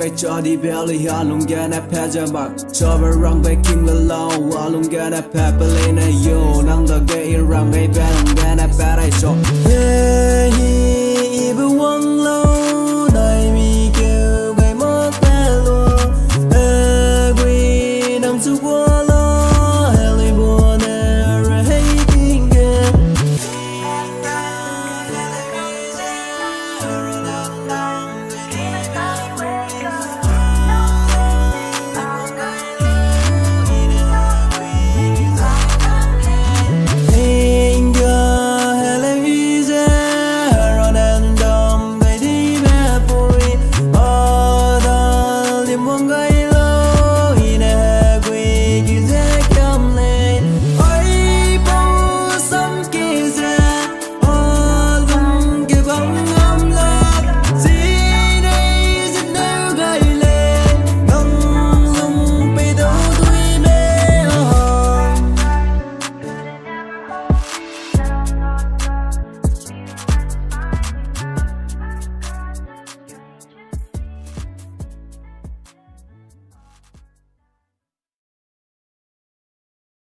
cái cho đi belly ha lung ga na pa ja bak cho ba rang ba king la law wa lung ga na pa pa le na yo nang da ga in rang ga ba lung ga na pa dai so hey hi bu wang lo dai mi kêu gai mo ta lo e gui nang su qua lo heli bo na ra hey king ga Hãy subscribe